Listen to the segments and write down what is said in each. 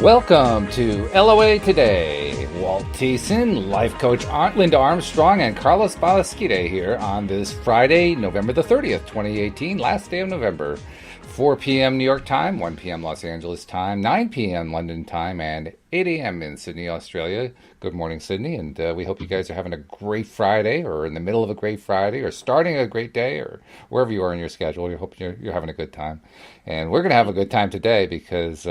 Welcome to LOA Today. Walt Thiessen, life coach Linda Armstrong, and Carlos Balasquide here on this Friday, November the 30th, 2018, last day of November. 4 p.m. New York time, 1 p.m. Los Angeles time, 9 p.m. London time, and 8 a.m. in Sydney, Australia. Good morning, Sydney, and we hope you guys are having a great Friday, or in the middle of a great Friday, or starting a great day, or wherever you are in your schedule. We hope you're having a good time. And we're going to have a good time today because,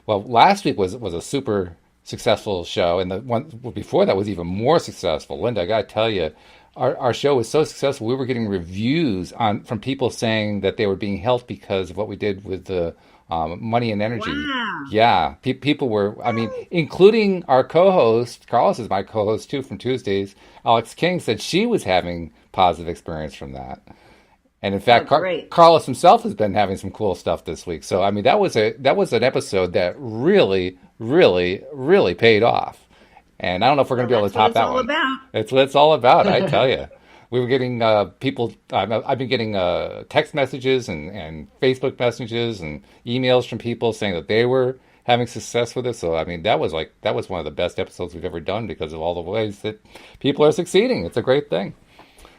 last week was a super successful show, and the one before that was even more successful. Linda, I got to tell you, our show was so successful, we were getting reviews from people saying that they were being helped because of what we did with the money and energy. Wow. Yeah, people were, including our co-host, Carlos is my co-host too from Tuesdays, Alex King, said she was having positive experience from that. And in fact, Carlos himself has been having some cool stuff this week. So, that was an episode that really, really, really paid off. And I don't know if we're going to be able to top that one. That's what it's all about, I tell you. We were getting people, I've been getting text messages and Facebook messages and emails from people saying that they were having success with it. So, that was one of the best episodes we've ever done because of all the ways that people are succeeding. It's a great thing.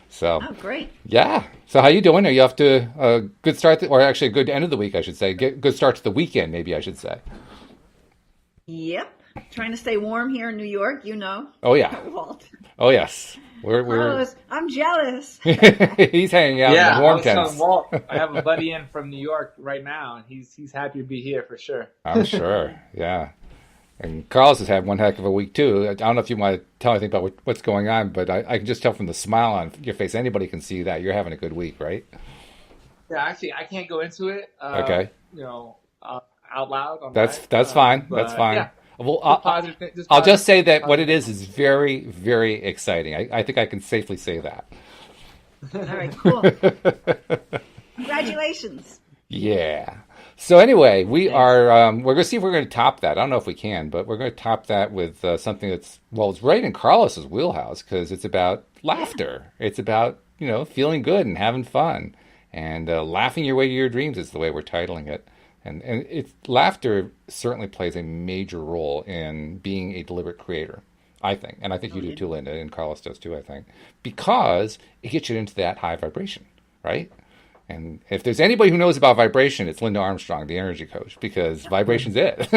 So, great. Yeah. So how you doing? Are you off to a good start, or actually a good end of the week, I should say. Good start to the weekend, maybe I should say. Yep. Trying to stay warm here in New York, Oh, yeah. Walt. Oh, yes. I'm jealous. He's hanging out in the warm tents. Walt, I have a buddy in from New York right now, and he's happy to be here for sure. I'm sure. Yeah. And Carlos has had one heck of a week, too. I don't know if you want to tell anything about what's going on, but I can just tell from the smile on your face, anybody can see that you're having a good week, right? Yeah, actually, I can't go into it. Okay. Out loud. That's fine. That's fine. Yeah. Well, I'll just say that what it is very, very exciting. I think I can safely say that. All right, cool. Congratulations. Yeah. So anyway, we're going to see if we're going to top that. I don't know if we can, but we're going to top that with something it's right in Carlos's wheelhouse because it's about laughter. It's about, feeling good and having fun and laughing your way to your dreams is the way we're titling it. And laughter certainly plays a major role in being a deliberate creator, I think. And I think you do too, Linda, and Carlos does too, I think, because it gets you into that high vibration, right? And if there's anybody who knows about vibration, it's Linda Armstrong, the energy coach, because vibration's it.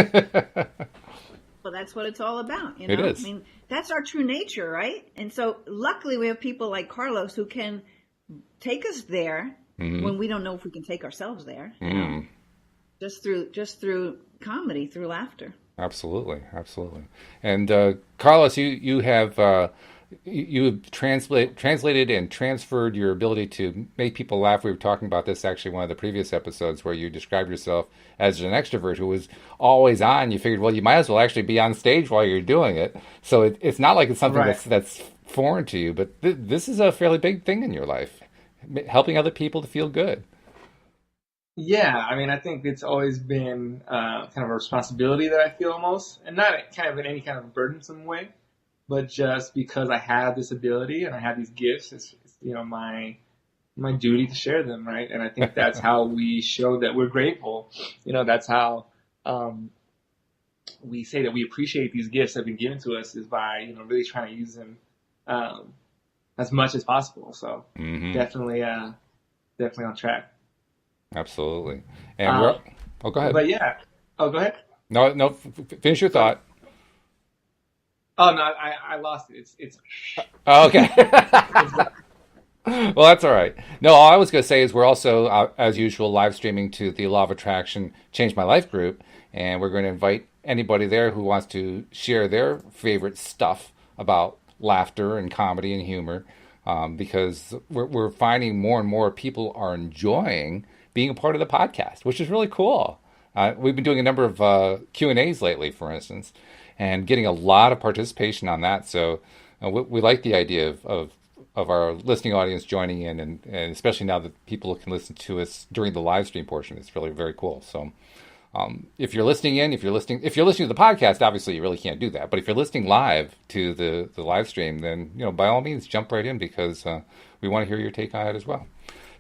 Well, that's what it's all about. It is. That's our true nature, right? And so luckily we have people like Carlos who can take us there when we don't know if we can take ourselves there. Just through comedy, through laughter. Absolutely. And Carlos, you have translated and transferred your ability to make people laugh. We were talking about this actually one of the previous episodes where you described yourself as an extrovert who was always on. You figured, well, you might as well actually be on stage while you're doing it. So it's not like it's something that's foreign to you, but this is a fairly big thing in your life, helping other people to feel good. Yeah, I think it's always been kind of a responsibility that I feel almost, and not kind of in any kind of burdensome way, but just because I have this ability and I have these gifts, it's my duty to share them, right? And I think that's how we show that we're grateful. That's how we say that we appreciate these gifts that have been given to us is by really trying to use them as much as possible. So definitely on track. Absolutely. And go ahead. But yeah. Oh, go ahead. No, finish your thought. Oh, no, I lost it. It's Oh, okay. Well, that's all right. No, all I was going to say is we're also, as usual, live streaming to the Law of Attraction Change My Life group, and we're going to invite anybody there who wants to share their favorite stuff about laughter and comedy and humor, because we're finding more and more people are enjoying being a part of the podcast, which is really cool. We've been doing a number of Q&As lately, for instance, and getting a lot of participation on that. So we like the idea of our listening audience joining in, and especially now that people can listen to us during the live stream portion. It's really very cool. So if you're listening to the podcast, obviously you really can't do that. But if you're listening live to the live stream, then by all means jump right in because we want to hear your take on it as well.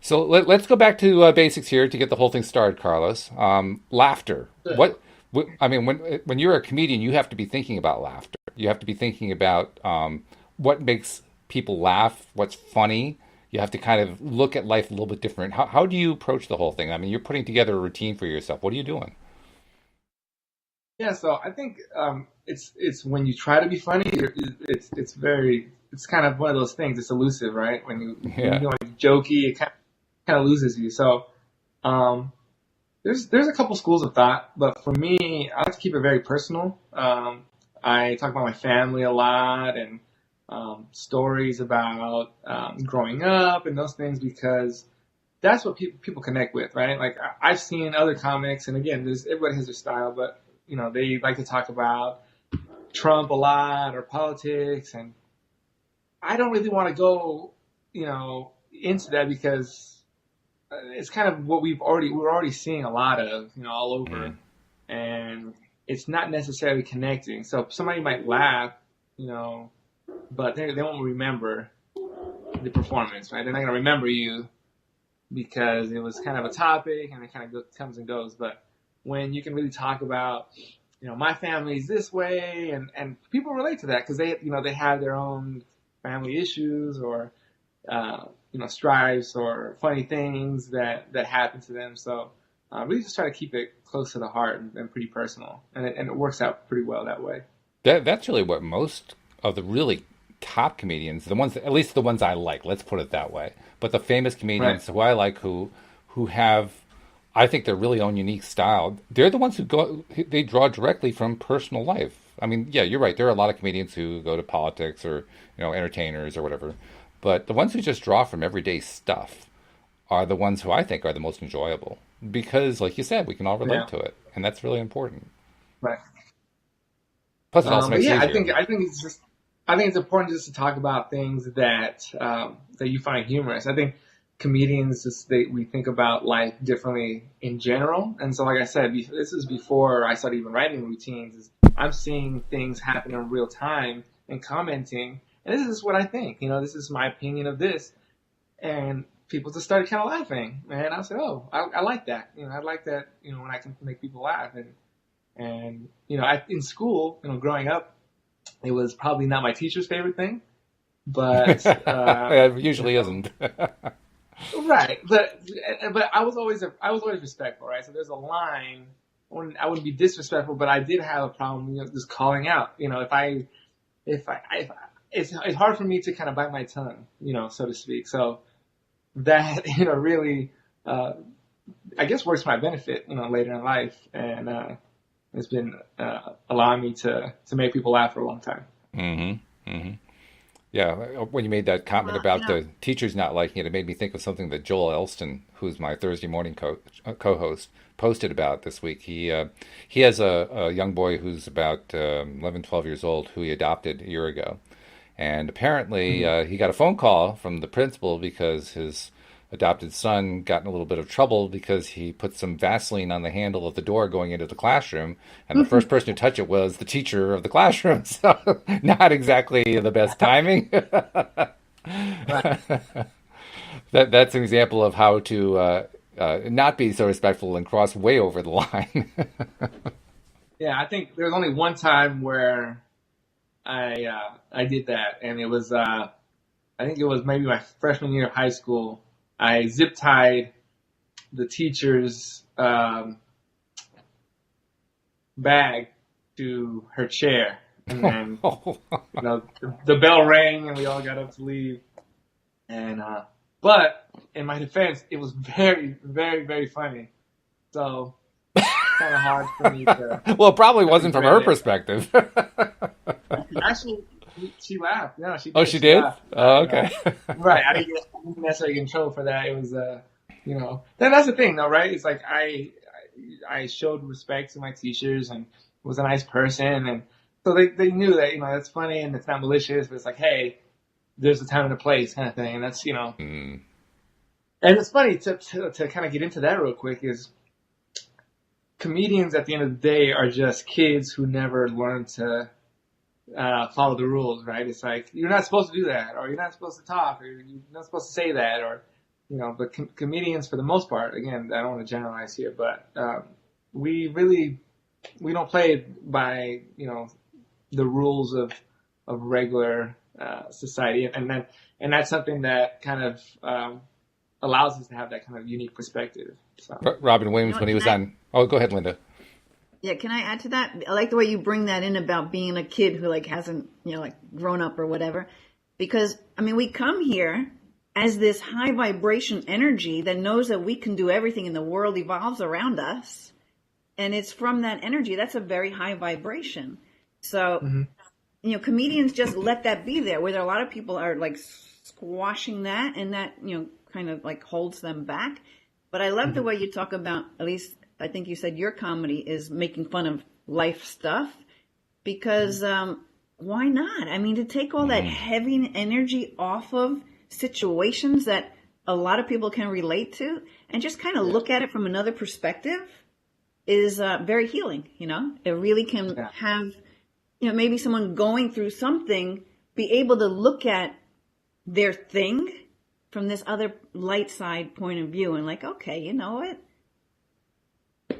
So let's go back to basics here to get the whole thing started, Carlos. Laughter. I mean, when you're a comedian, you have to be thinking about laughter. You have to be thinking about what makes people laugh, what's funny. You have to kind of look at life a little bit different. How do you approach the whole thing? I mean, you're putting together a routine for yourself. What are you doing? Yeah, so I think it's when you try to be funny, it's kind of one of those things. It's elusive, right? When Yeah. you're going jokey, it kind of loses you. So um, there's a couple schools of thought, but for me, I like to keep it very personal. I talk about my family a lot and stories about growing up and those things because that's what people connect with, right? Like I've seen other comics, and again, everybody has their style, but they like to talk about Trump a lot or politics, and I don't really want to go, into that because it's kind of what we're already seeing a lot of, all over, Mm. and it's not necessarily connecting. So somebody might laugh, but they won't remember the performance, right? They're not gonna remember you because it was kind of a topic and it kind of comes and goes. But when you can really talk about, my family's this way, and people relate to that because they have their own family issues or strives or funny things that happen to them. So really just try to keep it close to the heart and pretty personal, and it works out pretty well that way. That's really what most of the really top comedians, the ones, at least the ones I like, let's put it that way. But the famous Right. comedians who I like, who have, I think, their really own unique style, they're the ones they draw directly from personal life. I mean, yeah, you're right. There are a lot of comedians who go to politics or, entertainers or whatever. But the ones who just draw from everyday stuff are the ones who I think are the most enjoyable because, like you said, we can all relate Yeah. to it, and that's really important. Right. Plus, it also But makes it yeah, easier. I think it's important just to talk about things that you find humorous. I think comedians we think about life differently in general, and so like I said, this is before I started even writing routines. I'm seeing things happen in real time and commenting, and this is what I think. This is my opinion of this, and people just started kind of laughing, and I said, "Oh, I like that. I like that. When I can make people laugh." And in school, growing up, it was probably not my teacher's favorite thing, but It usually isn't. right. But I was always respectful, right? So there's a line. I wouldn't be disrespectful, but I did have a problem, just calling out. If it's hard for me to kind of bite my tongue, so to speak. So that really, I guess, works to my benefit, later in life, and it's been allowing me to make people laugh for a long time. Mm-hmm. Mm-hmm. Yeah, when you made that comment Well, about the teachers not liking it, it made me think of something that Joel Elston, who's my Thursday morning co-host, posted about this week. He has a young boy who's about 11, 12 years old who he adopted a year ago. And apparently he got a phone call from the principal because his adopted son got in a little bit of trouble because he put some Vaseline on the handle of the door going into the classroom, and the first person to touch it was the teacher of the classroom. So not exactly the best timing. Right. That's an example of how to not be so respectful and cross way over the line. Yeah, I think there was only one time where I did that, and it was I think it was maybe my freshman year of high school. I zip tied the teacher's bag to her chair, and then Oh. the bell rang, and we all got up to leave. And but in my defense, it was very, very, very funny. So kind of hard for me to Well, it probably wasn't from regret her it. perspective. Actually, she laughed. No, she Oh, did. she She did? laughed. Oh, okay. Right. I didn't necessarily get in trouble for that. It was, then that's the thing, though, right? It's like I showed respect to my teachers and was a nice person, and so they knew that that's funny and it's not malicious, but it's like, hey, there's a time and a place kind of thing, and that's Mm. And it's funny to kind of get into that real quick is comedians at the end of the day are just kids who never learned to follow the rules, right? It's like you're not supposed to do that, or you're not supposed to talk, or you're not supposed to say that, or But comedians, for the most part, again, I don't want to generalize here, but we really play it by the rules of regular society, and that's something that kind of allows us to have that kind of unique perspective. So. Robin Williams, when he was on. Oh, go ahead, Linda. Yeah, can I add to that? I like the way you bring that in about being a kid who like hasn't like grown up or whatever, because I mean we come here as this high vibration energy that knows that we can do everything and the world evolves around us, and it's from that energy. That's a very high vibration. So comedians just let that be there, where a lot of people are like squashing that, and that kind of like holds them back. But I love the way you talk about, at least I think you said your comedy is making fun of life stuff, because why not? I mean, to take all that heavy energy off of situations that a lot of people can relate to and just kind of look at it from another perspective is very healing. It really can have, maybe someone going through something be able to look at their thing from this other light side point of view and like, okay, you know what?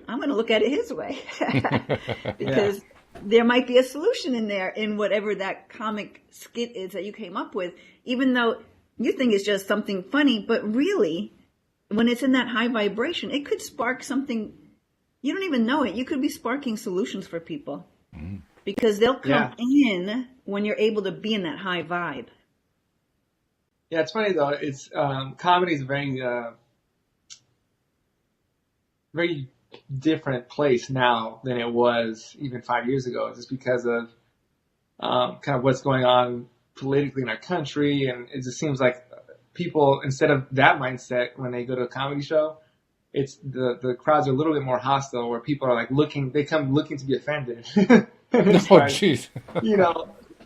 I'm going to look at it his way because there might be a solution in there in whatever that comic skit is that you came up with, even though you think it's just something funny, but really when it's in that high vibration, it could spark something. You don't even know it. You could be sparking solutions for people because they'll come in when you're able to be in that high vibe. Yeah, it's funny though. It's comedy is a very, very different place now than it was even 5 years ago, just because of kind of what's going on politically in our country, and it just seems like people, instead of that mindset when they go to a comedy show, it's the crowds are a little bit more hostile, where people are like they come looking to be offended. Oh, jeez.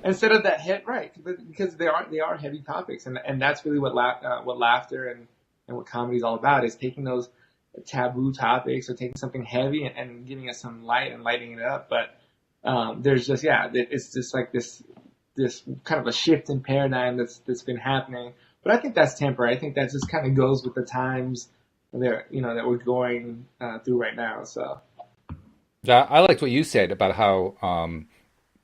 Instead of that hit, right? Because they are heavy topics, and that's really what laughter and what comedy is all about, is taking those taboo topics or taking something heavy and giving us some light and lighting it up. But there's just it's just like this kind of a shift in paradigm that's been happening. But I think that's temporary. I think that just kind of goes with the times that we're going through right now. So I liked what you said about how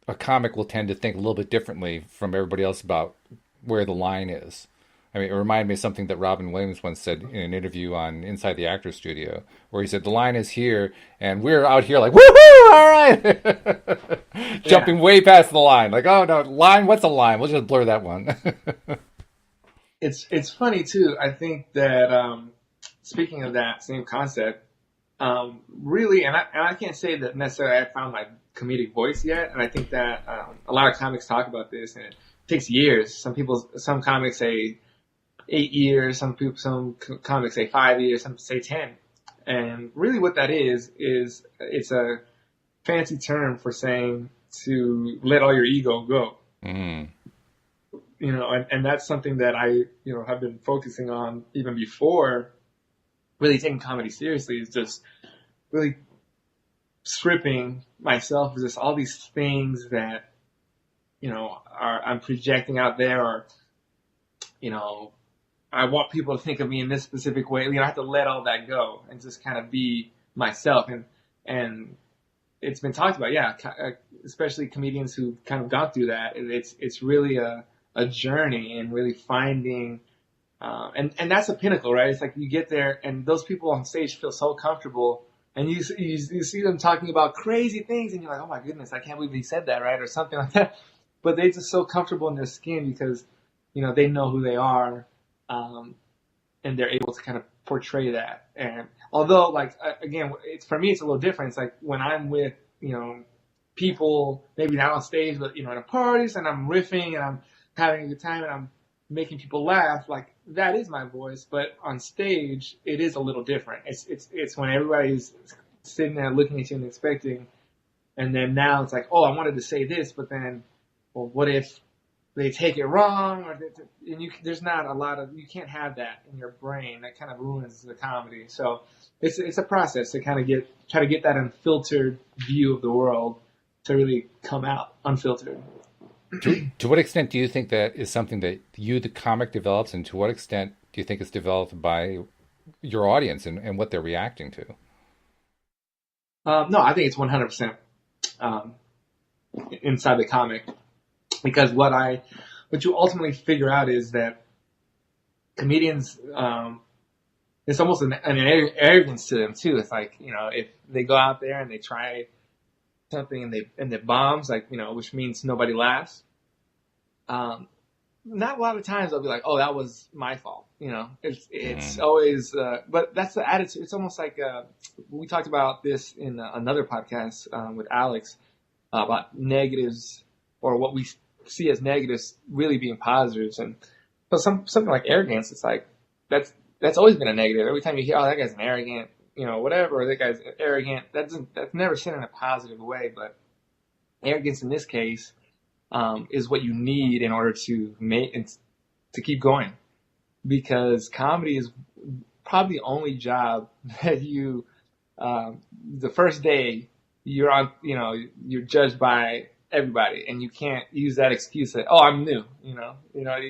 a comic will tend to think a little bit differently from everybody else about where the line is. I mean, it reminded me of something that Robin Williams once said in an interview on Inside the Actors Studio, where he said, the line is here, and we're out here like, woohoo, all right! Jumping way past the line. Like, oh, no, line, what's a line? We'll just blur that one. It's funny, too. I think that, speaking of that same concept, really, and I can't say that necessarily I found my comedic voice yet, and I think that a lot of comics talk about this, and it takes years. Some comics say 8 years, some comics say 5 years, some say 10. And really what that is it's a fancy term for saying to let all your ego go. And that's something that I, have been focusing on even before really taking comedy seriously, is just really stripping myself of just all these things that, I'm projecting out there, or, I want people to think of me in this specific way. I have to let all that go and just kind of be myself. And it's been talked about, especially comedians who've kind of gone through that. It's really a journey, and really finding, and that's the pinnacle, right? It's like you get there and those people on stage feel so comfortable, and you see them talking about crazy things, and you're like, oh my goodness, I can't believe he said that, right? Or something like that. But they're just so comfortable in their skin because, they know who they are. And they're able to kind of portray that. And although, like, again, for me, it's a little different. It's like when I'm with, people, maybe not on stage, but, at a parties, and I'm riffing and I'm having a good time and I'm making people laugh, like, that is my voice. But on stage, it is a little different. It's when everybody's sitting there looking at you and expecting, and then now it's like, oh, I wanted to say this, but then, well, what if they take it wrong, and there's not a lot of, you can't have that in your brain. That kind of ruins the comedy. So it's a process to kind of try to get that unfiltered view of the world to really come out unfiltered. To what extent do you think that is something that you, the comic, develops, and to what extent do you think it's developed by your audience and what they're reacting to? No, I think it's 100% inside the comic, because what you ultimately figure out is that comedians, it's almost an arrogance to them too. It's like, if they go out there and they try something and it bombs, like, which means nobody laughs. Not a lot of times they'll be like, "Oh, that was my fault." It's always, but that's the attitude. It's almost like we talked about this in another podcast with Alex about negatives, or what we see as negatives really being positives. And so something like arrogance, it's like that's always been a negative. Every time you hear, "Oh, that guy's an arrogant," whatever, or that guy's arrogant, that's never seen in a positive way. But arrogance in this case is what you need in order to make and to keep going, because comedy is probably the only job that you, the first day you're on, you're judged by everybody, and you can't use that excuse that, "Oh, I'm new,"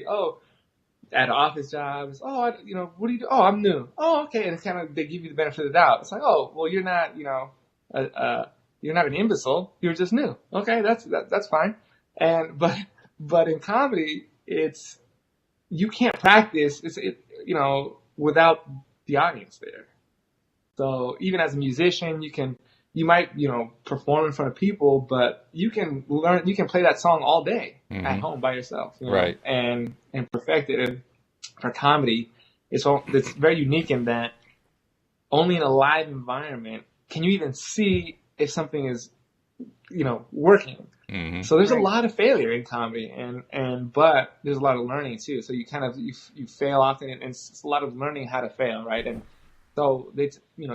oh, at office jobs, "Oh, what do you do?" "Oh, I'm new." "Oh, okay." And it's kind of, they give you the benefit of the doubt. It's like, "Oh, well, you're not, you're not an imbecile. You're just new." Okay, that's fine. But in comedy, you can't practice without the audience there. So even as a musician, you might perform in front of people, but you can play that song all day at home by yourself, right? And perfect it. And for comedy, it's very unique in that only in a live environment can you even see if something is working. So there's a lot of failure in comedy, but there's a lot of learning too. So you you fail often, and it's a lot of learning how to fail, right? And so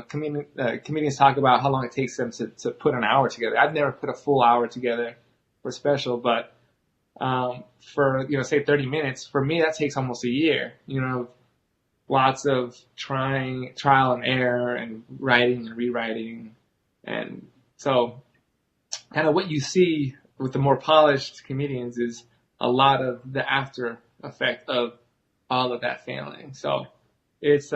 comedians talk about how long it takes them to put an hour together. I've never put a full hour together for special, but for say 30 minutes, for me that takes almost a year. Lots of trial and error, and writing and rewriting, and so kind of what you see with the more polished comedians is a lot of the after effect of all of that failing. So it's,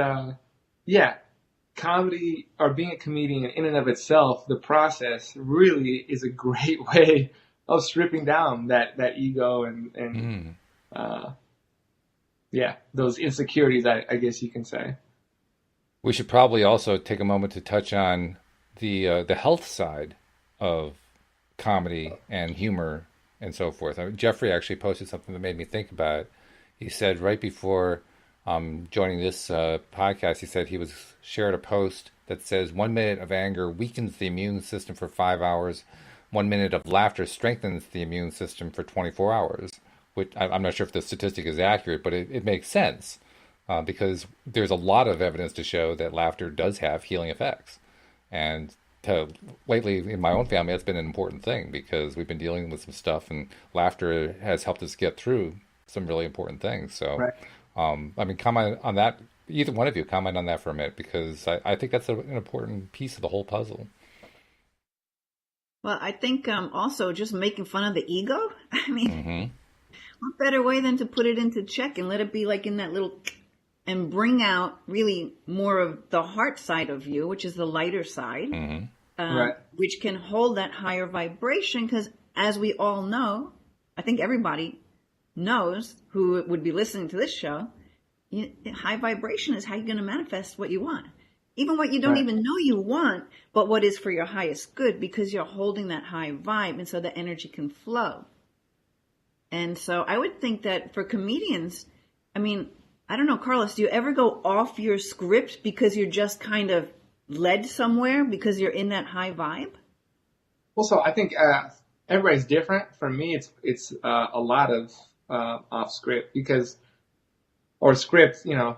comedy, or being a comedian in and of itself, the process really is a great way of stripping down that ego and those insecurities, I guess you can say. We should probably also take a moment to touch on the health side of comedy and humor and so forth. Jeffrey actually posted something that made me think about it. He said right before joining this podcast, he said he shared a post that says 1 minute of anger weakens the immune system for 5 hours. 1 minute of laughter strengthens the immune system for 24 hours. Which I'm not sure if the statistic is accurate, but it makes sense because there's a lot of evidence to show that laughter does have healing effects. And lately in my own family, that's been an important thing because we've been dealing with some stuff, and laughter has helped us get through some really important things. So, right. Comment on that. Either one of you comment on that for a minute, because I think that's an important piece of the whole puzzle. Well, I think also just making fun of the ego. What better way than to put it into check and let it be like in that little, and bring out really more of the heart side of you, which is the lighter side, right, which can hold that higher vibration. Because as we all know, I think everybody knows who would be listening to this show, high vibration is how you're going to manifest what you want. Even what you don't even know you want, but what is for your highest good, because you're holding that high vibe, and so the energy can flow. And so I would think that for comedians, I don't know, Carlos, do you ever go off your script because you're just kind of led somewhere because you're in that high vibe? Well, so I think everybody's different. For me, it's a lot of off script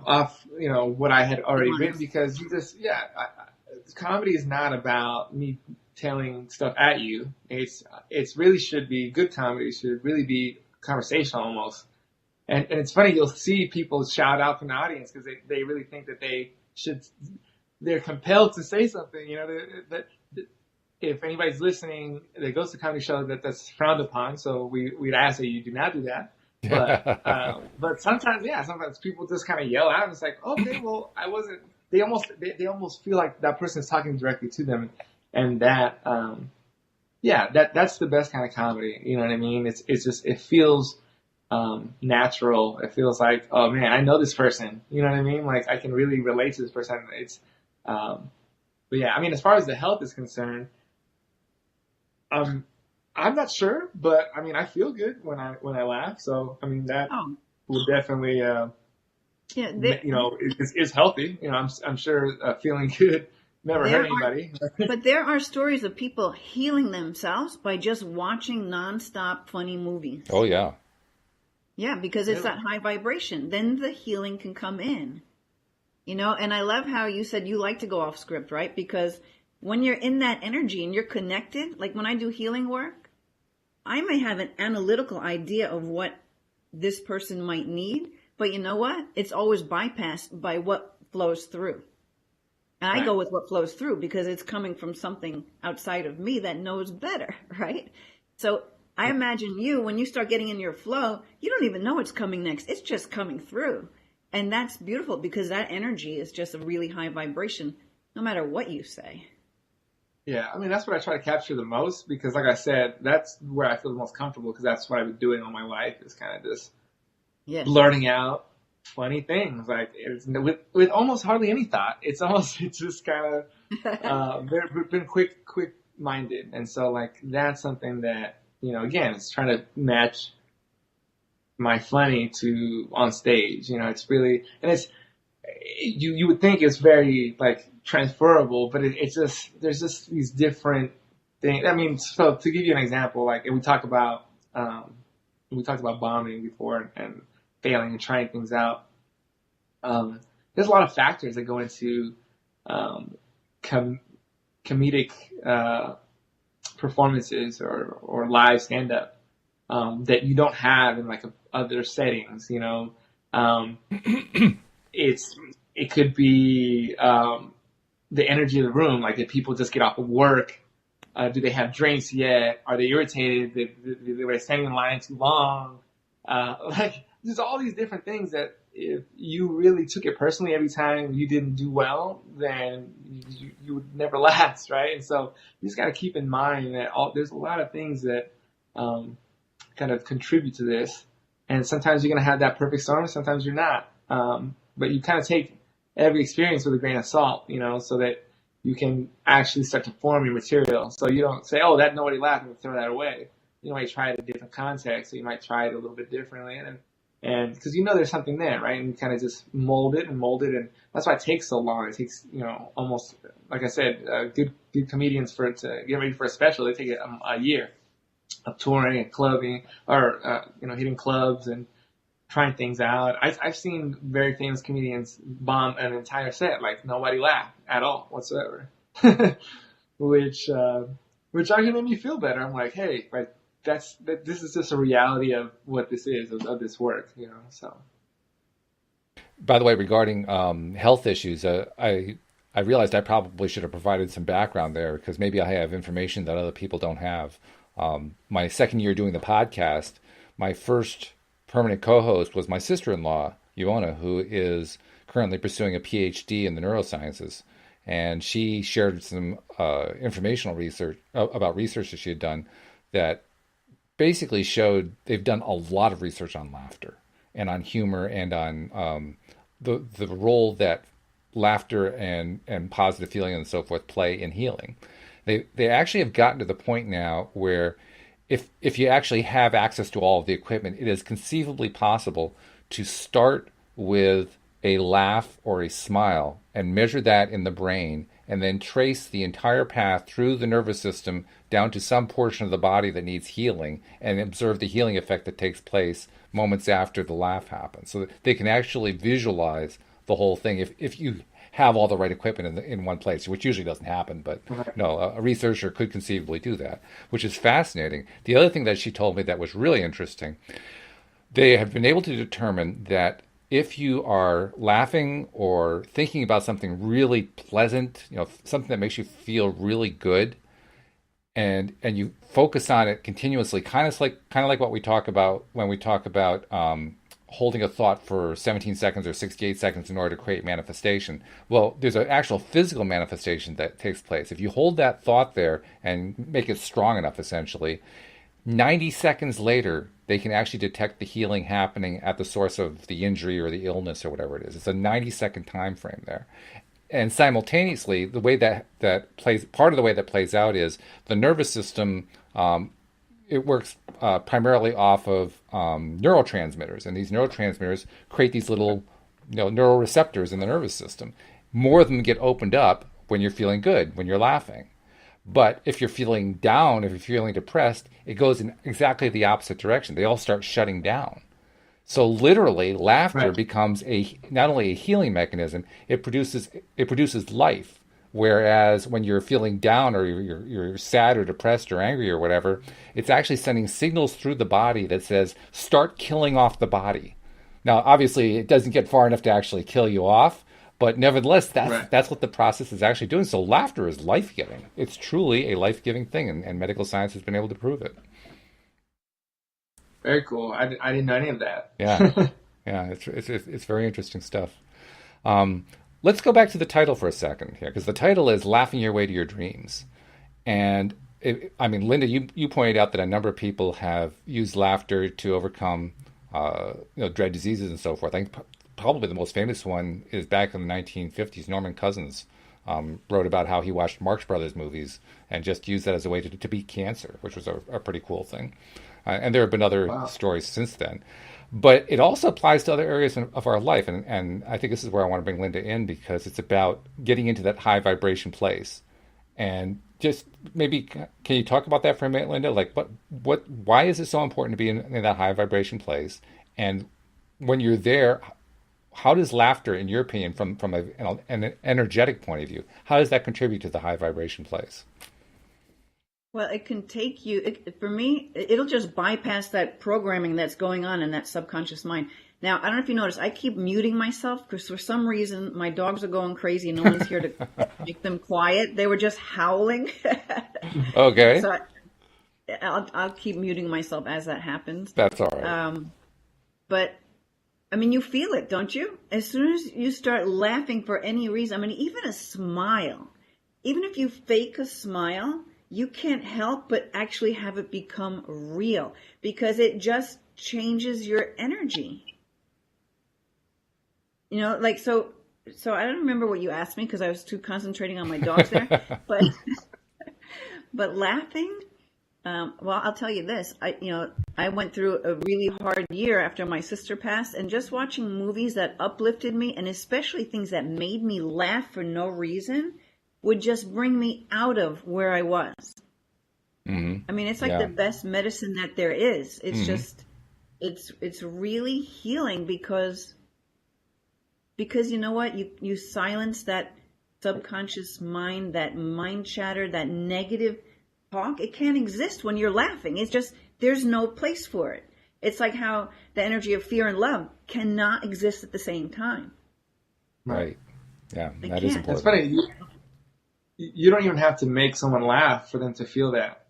off, what I had already written, because comedy is not about me telling stuff at you. It's really should be good comedy. Should really be conversational almost. And it's funny, you'll see people shout out from the audience because they really think that they're compelled to say something. That if anybody's listening that goes to a comedy show, that's frowned upon. So we'd ask that you do not do that. But sometimes people just kind of yell out, and it's like, okay, well, I wasn't. They almost feel like that person's talking directly to them, And that, that's the best kind of comedy. You know what I mean? It's just, it feels, natural. It feels like, oh man, I know this person. You know what I mean? Like I can really relate to this person. But yeah, I mean, as far as the health is concerned, I'm not sure, but I mean, I feel good when I laugh. So I mean, that will definitely, it's healthy. You know, I'm sure feeling good never hurt anybody. But there are stories of people healing themselves by just watching nonstop funny movies. Oh yeah. Yeah, because it's that high vibration. Then the healing can come in. You know, and I love how you said you like to go off script, right? Because when you're in that energy and you're connected, like when I do healing work, I may have an analytical idea of what this person might need, but you know what? It's always bypassed by what flows through. And I go with what flows through because it's coming from something outside of me that knows better, right? So I imagine you, when you start getting in your flow, you don't even know what's coming next. It's just coming through. And that's beautiful because that energy is just a really high vibration, no matter what you say. Yeah, I mean, that's what I try to capture the most because, like I said, that's where I feel the most comfortable because that's what I've been doing all my life is kind of just blurting out funny things. Like, it's, with almost hardly any thought. It's just kind of been quick-minded. And so, like, that's something that, you know, again, it's trying to match my funny to on stage. You know, it's really, and it's, you would think it's very, like, transferable, but it's just, there's just these different things. I mean, so to give you an example, like, we talked about bombing before and failing and trying things out. There's a lot of factors that go into comedic performances or live stand-up that you don't have in like other settings. You know, it could be the energy of the room. Like, did people just get off of work? Do they have drinks yet? Are they irritated? They were standing in line too long? Like, there's all these different things that if you really took it personally every time you didn't do well, then you would never last, right? And so you just got to keep in mind that there's a lot of things that kind of contribute to this. And sometimes you're going to have that perfect storm, and sometimes you're not. But you kind of take every experience with a grain of salt, you know, so that you can actually start to form your material. So you don't say, oh, that nobody laughed, and throw that away. You might try it in a different context, so you might try it a little bit differently. And because you know there's something there, right? And you kind of just mold it. And that's why it takes so long. It takes, you know, almost, like I said, good comedians to get ready for a special, they take a year of touring and clubbing or, hitting clubs and trying things out. I've seen very famous comedians bomb an entire set, like nobody laughed at all whatsoever, which actually made me feel better. I'm like, hey, like this is just a reality of what this is, of this work, you know. So, by the way, regarding health issues, I realized I probably should have provided some background there because maybe I have information that other people don't have. My second year doing the podcast, my first permanent co-host was my sister-in-law, Iona, who is currently pursuing a PhD in the neurosciences. And she shared some informational research about research that she had done that basically showed they've done a lot of research on laughter and on humor and on the role that laughter and positive feeling and so forth play in healing. They actually have gotten to the point now where if you actually have access to all of the equipment, it is conceivably possible to start with a laugh or a smile and measure that in the brain and then trace the entire path through the nervous system down to some portion of the body that needs healing and observe the healing effect that takes place moments after the laugh happens. So that they can actually visualize the whole thing if you have all the right equipment in one place, which usually doesn't happen, but no, a researcher could conceivably do that, which is fascinating. The other thing that she told me that was really interesting, they have been able to determine that if you are laughing or thinking about something really pleasant, you know, something that makes you feel really good, and you focus on it continuously, kind of like what we talk about when we talk about holding a thought for 17 seconds or 68 seconds in order to create manifestation. Well, there's an actual physical manifestation that takes place. If you hold that thought there and make it strong enough, essentially, 90 seconds later, they can actually detect the healing happening at the source of the injury or the illness or whatever it is. It's a 90-second time frame there. And simultaneously, the way that plays, part of the way that plays out is the nervous system, it works primarily off of neurotransmitters. And these neurotransmitters create these little neuroreceptors in the nervous system. More of them get opened up when you're feeling good, when you're laughing. But if you're feeling down, if you're feeling depressed, it goes in exactly the opposite direction. They all start shutting down. So literally, laughter becomes not only a healing mechanism, it produces life. Whereas when you're feeling down or you're sad or depressed or angry or whatever, it's actually sending signals through the body that says, start killing off the body. Now, obviously, it doesn't get far enough to actually kill you off, but nevertheless, that's what the process is actually doing. So laughter is life-giving. It's truly a life-giving thing, and medical science has been able to prove it. Very cool. I didn't know any of that. Yeah, yeah, it's very interesting stuff. Let's go back to the title for a second here, because the title is "Laughing Your Way to Your Dreams," and Linda, you pointed out that a number of people have used laughter to overcome, dread diseases and so forth. I think probably the most famous one is back in the 1950s. Norman Cousins wrote about how he watched Marx Brothers movies and just used that as a way to beat cancer, which was a pretty cool thing. And there have been other stories since then. But it also applies to other areas of our life. And I think this is where I want to bring Linda in, because it's about getting into that high vibration place. And just maybe, can you talk about that for a minute, Linda? Like, why is it so important to be in that high vibration place? And when you're there, how does laughter, in your opinion, from an energetic point of view, how does that contribute to the high vibration place? Well, it can take you, for me, it'll just bypass that programming that's going on in that subconscious mind. Now, I don't know if you noticed, I keep muting myself because for some reason my dogs are going crazy and no one's here to make them quiet. They were just howling. Okay. So I'll keep muting myself as that happens. That's all right. But, you feel it, don't you? As soon as you start laughing for any reason, even a smile, even if you fake a smile, you can't help but actually have it become real, because it just changes your energy. So I don't remember what you asked me because I was too concentrating on my dogs there. But laughing, well, I'll tell you this. I went through a really hard year after my sister passed, and just watching movies that uplifted me, and especially things that made me laugh for no reason, would just bring me out of where I was. Mm-hmm. It's like the best medicine that there is. It's just, it's really healing because you know what? You silence that subconscious mind, that mind chatter, that negative talk. It can't exist when you're laughing. It's just, there's no place for it. It's like how the energy of fear and love cannot exist at the same time. Right. Yeah, that is important. It's funny. You don't even have to make someone laugh for them to feel that.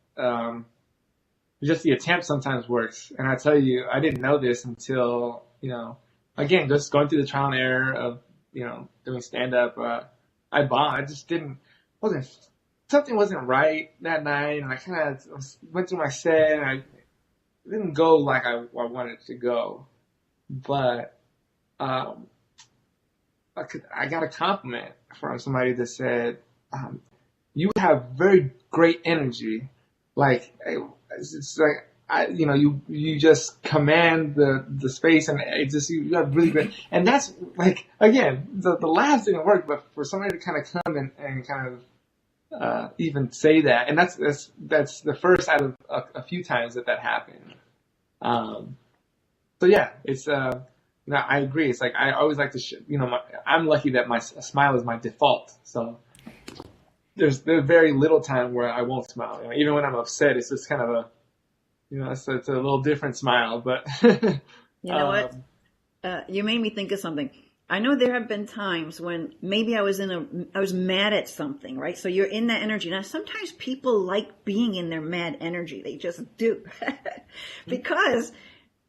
Just the attempt sometimes works. And I tell you, I didn't know this until, again, just going through the trial and error of, doing stand-up. I bombed. I just something wasn't right that night. And I kind of went through my set and I didn't go like I wanted to go. But I got a compliment from somebody that said, you have very great energy. Like, it's like, you just command the space, and it just, you have really great, and that's like, again, the laughs didn't work, but for somebody to kind of come and kind of, even say that, and that's the first out of a few times that happened. So yeah, it's, I agree. It's like, I always like to, I'm lucky that my smile is my default. So there's very little time where I won't smile. Even when I'm upset, it's just kind of a, it's a little different smile. But you know what? You made me think of something. I know there have been times when maybe I was mad at something, right? So you're in that energy. Now, sometimes people like being in their mad energy. They just do. Because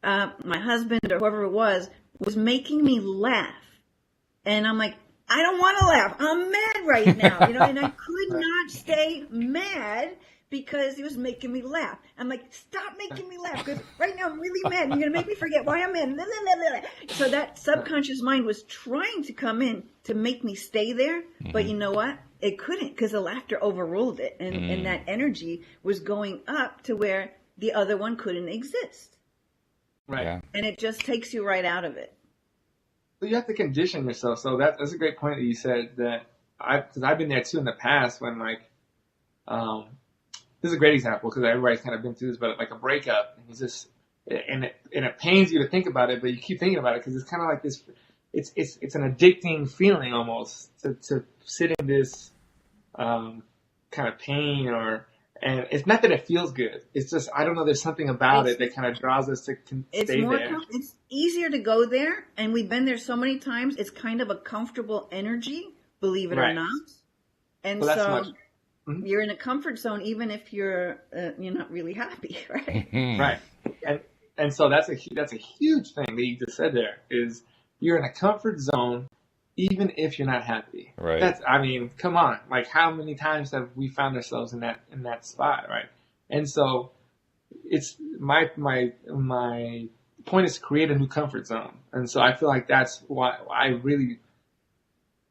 my husband or whoever it was making me laugh. And I'm like, I don't want to laugh. I'm mad right now, and I could not stay mad because he was making me laugh. I'm like, stop making me laugh, because right now I'm really mad. You're going to make me forget why I'm mad. So that subconscious mind was trying to come in to make me stay there. But you know what? It couldn't, because the laughter overruled it. And that energy was going up to where the other one couldn't exist. Right. Yeah. And it just takes you right out of it. So you have to condition yourself. So that's a great point that you said, that because I've been there too in the past when this is a great example because everybody's kind of been through this, but like a breakup, and it's just, and it pains you to think about it, but you keep thinking about it because it's kind of like this, it's an addicting feeling almost to sit in this kind of pain, and it's not that it feels good. It's just, I don't know, there's something about it that kind of draws us to stay there. It's easier to go there, and we've been there so many times. It's kind of a comfortable energy, believe it or not. And you're in a comfort zone, even if you're not really happy, right? Right. And so that's a huge thing that you just said there, is you're in a comfort zone even if you're not happy. Right. Come on. Like, how many times have we found ourselves in that spot, right? And so it's my point is to create a new comfort zone. And so I feel like that's why I really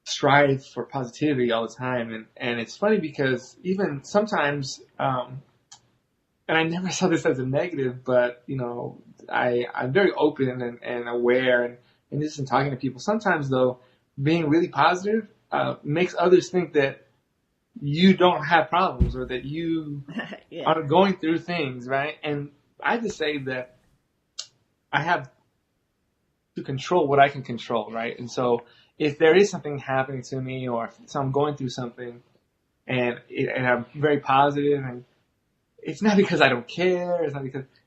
strive for positivity all the time. And it's funny because even sometimes, and I never saw this as a negative, but I'm very open and aware and just in talking to people. Sometimes though, being really positive makes others think that you don't have problems or that you are going through things, right? And I just say that I have to control what I can control, right? And so if there is something happening to me, or if I'm going through something and I'm very positive, and it's not because I don't care,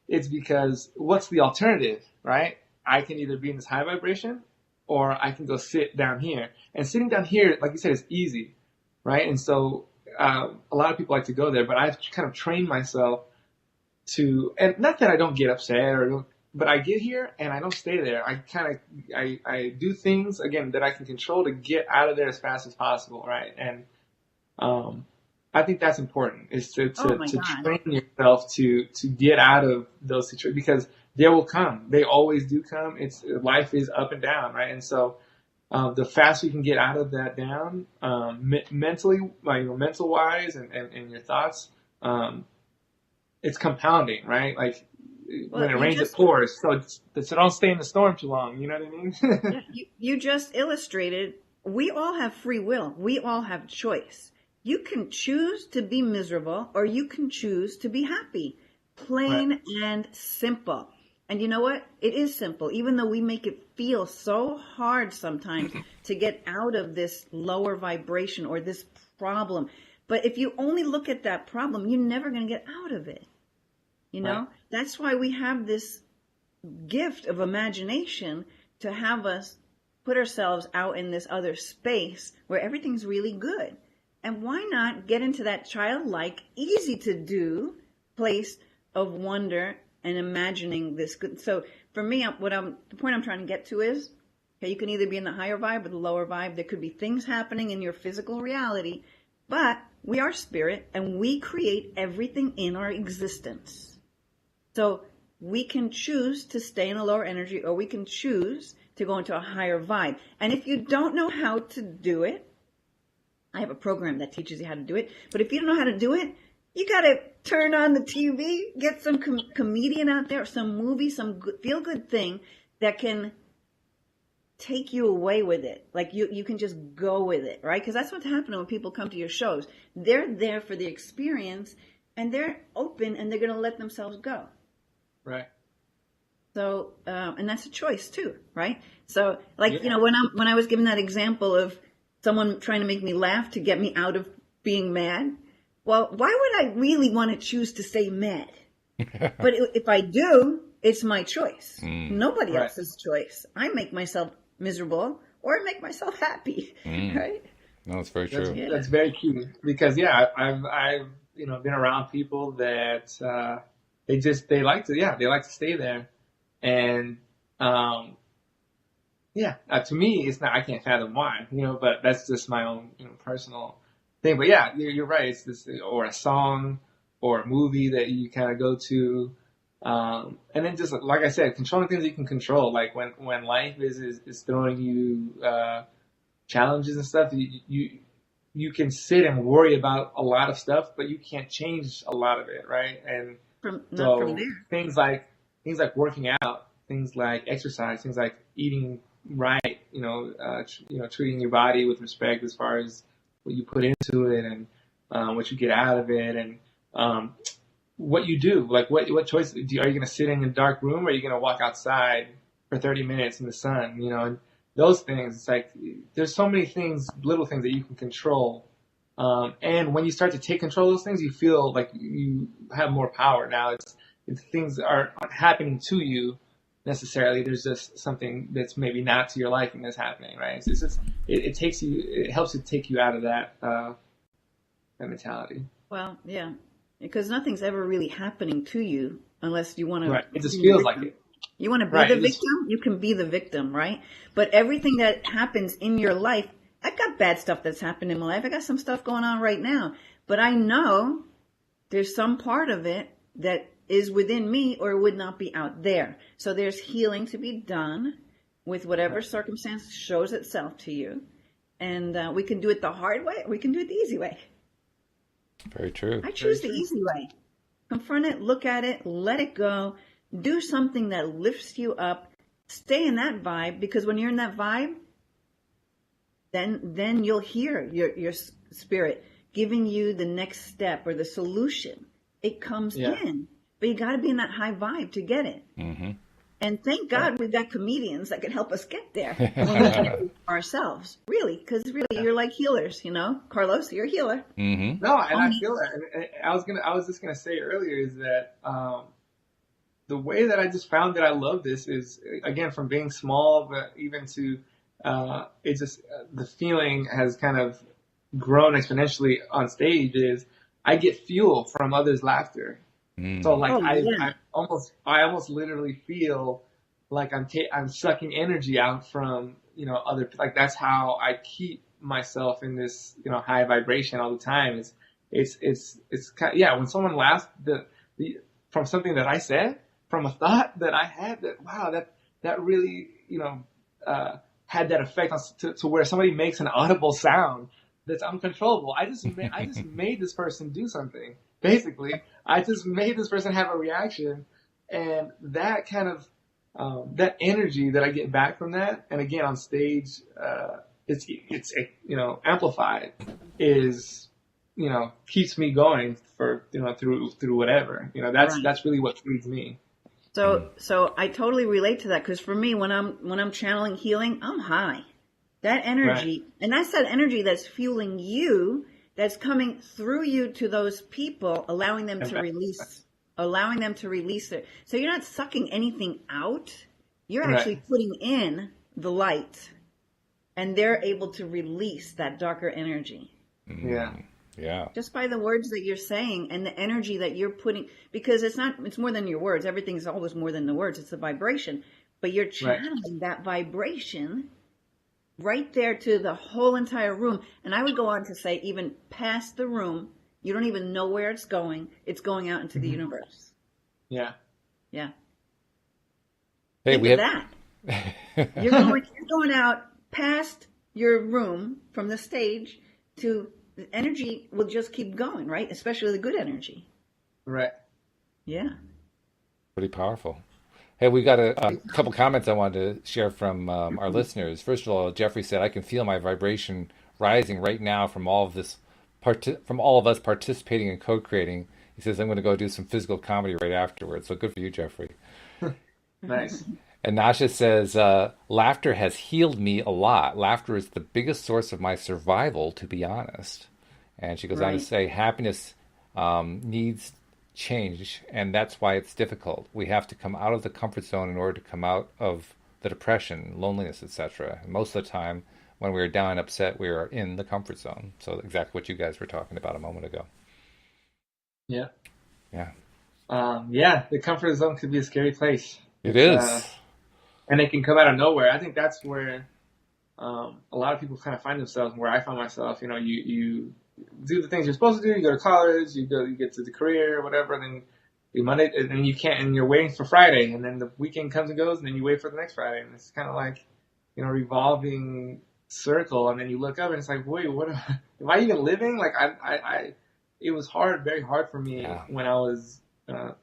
it's because what's the alternative, right? I can either be in this high vibration, or I can go sit down here. And sitting down here, like you said, is easy, right? And so a lot of people like to go there, but I've kind of trained myself to, and not that I don't get upset, but I get here and I don't stay there. I do things, again, that I can control to get out of there as fast as possible, right? And I think that's important, is to train yourself to get out of those situations, because they will come. They always do come. Life is up and down, right? And so the faster you can get out of that down, mentally, mental wise, and your thoughts, it's compounding, right? Like when it rains, it pours. So don't stay in the storm too long. You know what I mean? You just illustrated. We all have free will. We all have choice. You can choose to be miserable, or you can choose to be happy. Plain and simple. And you know what? It is simple, even though we make it feel so hard sometimes to get out of this lower vibration or this problem. But if you only look at that problem, you're never going to get out of it. That's why we have this gift of imagination to have us put ourselves out in this other space where everything's really good. And why not get into that childlike, easy to do place of wonder and imagining this good. So for me, the point I'm trying to get to is, okay, you can either be in the higher vibe or the lower vibe. There could be things happening in your physical reality, but we are spirit and we create everything in our existence. So we can choose to stay in a lower energy, or we can choose to go into a higher vibe. And if you don't know how to do it, I have a program that teaches you how to do it. But if you don't know how to do it, you got to turn on the TV, get some comedian out there, some movie, some feel-good thing that can take you away with it. Like you can just go with it, right? Because that's what's happening when people come to your shows. They're there for the experience, and they're open, and they're going to let themselves go. Right. So, and that's a choice too, right? So, like, when I was giving that example of someone trying to make me laugh to get me out of being mad, well, why would I really want to choose to stay mad? But if I do, it's my choice. Nobody else's choice. I make myself miserable or make myself happy, right? No, it's very true. That's very key, because I've been around people that they like to stay there, And yeah, to me, it's not. I can't fathom why, but that's just my own, personal thing. But yeah, you're right. It's this, or a song, or a movie that you kind of go to, and then just like I said, controlling things you can control. Like when life is throwing you challenges and stuff, you can sit and worry about a lot of stuff, but you can't change a lot of it, right? And not from there. things like working out, things like exercise, things like eating right, treating your body with respect as far as what you put into it and what you get out of it, and what you do. Like what choice are you going to sit in a dark room, or are you going to walk outside for 30 minutes in the sun? And those things. It's like there's so many things, little things that you can control. And when you start to take control of those things, you feel like you have more power. Now it's things aren't happening to you necessarily. There's just something that's maybe not to your liking that's happening, right? It's just, it helps to take you out of that mentality. Well, yeah, because nothing's ever really happening to you unless you want to. Right. It just feels like it. You want to be the victim? You can be the victim, right? But everything that happens in your life, I've got bad stuff that's happened in my life. I got some stuff going on right now. But I know there's some part of it that is within me or would not be out there. So there's healing to be done with whatever circumstance shows itself to you. And we can do it the hard way, or we can do it the easy way. Very true. I choose the easy way. Confront it, look at it, let it go. Do something that lifts you up. Stay in that vibe, because when you're in that vibe, then you'll hear your spirit giving you the next step or the solution. It comes in, but you got to be in that high vibe to get it. Mm-hmm. And thank God we've got comedians that can help us get there when we can ourselves. Really, because really you're like healers, Carlos, you're a healer. Mm-hmm. No, and I feel that. And I was just gonna say earlier is that the way that I just found that I love this is, again, from being small, but even to it just the feeling has kind of grown exponentially on stage. Is I get fuel from others' laughter. So like I almost literally feel like I'm sucking energy out from other, like that's how I keep myself in this high vibration all the time. It's kind of, when someone laughs from something that I said, from a thought that I had, that really had that effect to where somebody makes an audible sound that's uncontrollable. I just made this person do something. Basically, I just made this person have a reaction, and that kind of that energy that I get back from that, and again on stage, it's amplified, is keeps me going for through whatever. That's really what feeds me. So I totally relate to that, because for me, when I'm channeling healing, I'm high. That energy, and that's that energy that's fueling you, that's coming through you to those people, allowing them to release it. So you're not sucking anything out. You're actually putting in the light, and they're able to release that darker energy. Yeah. Yeah. Just by the words that you're saying and the energy that you're putting, because it's more than your words. Everything's always more than the words. It's a vibration, but you're channeling that vibration right there to the whole entire room. And I would go on to say, even past the room, you don't even know where it's going. It's going out into the universe. Yeah. Yeah. Hey, Think of that. You're going out past your room from the stage to the energy will just keep going, right? Especially the good energy. Right. Yeah. Pretty powerful. Hey, we got a couple comments I wanted to share from our listeners. First of all, Jeffrey said, "I can feel my vibration rising right now from all of this, from all of us participating and co-creating." He says, "I'm going to go do some physical comedy right afterwards." So good for you, Jeffrey. Nice. And Nasha says, "Laughter has healed me a lot. Laughter is the biggest source of my survival, to be honest." And she goes on to say, "Happiness needs change, and that's why it's difficult. We have to come out of the comfort zone in order to come out of the depression, loneliness, etc. And most of the time, when we're down and upset, we are in the comfort zone." So exactly what you guys were talking about a moment ago. Yeah. Yeah. The comfort zone could be a scary place. It It's is. and it can come out of nowhere. I think that's where a lot of people kind of find themselves. Where I find myself, you do the things you're supposed to do. You go to college, you get to the career, whatever. And then you Monday, and then you can't, and you're waiting for Friday, and then the weekend comes and goes, and then you wait for the next Friday, and it's kind of like revolving circle. And then you look up, and it's like, wait, what? Am I even living? Like it was very hard for me when I was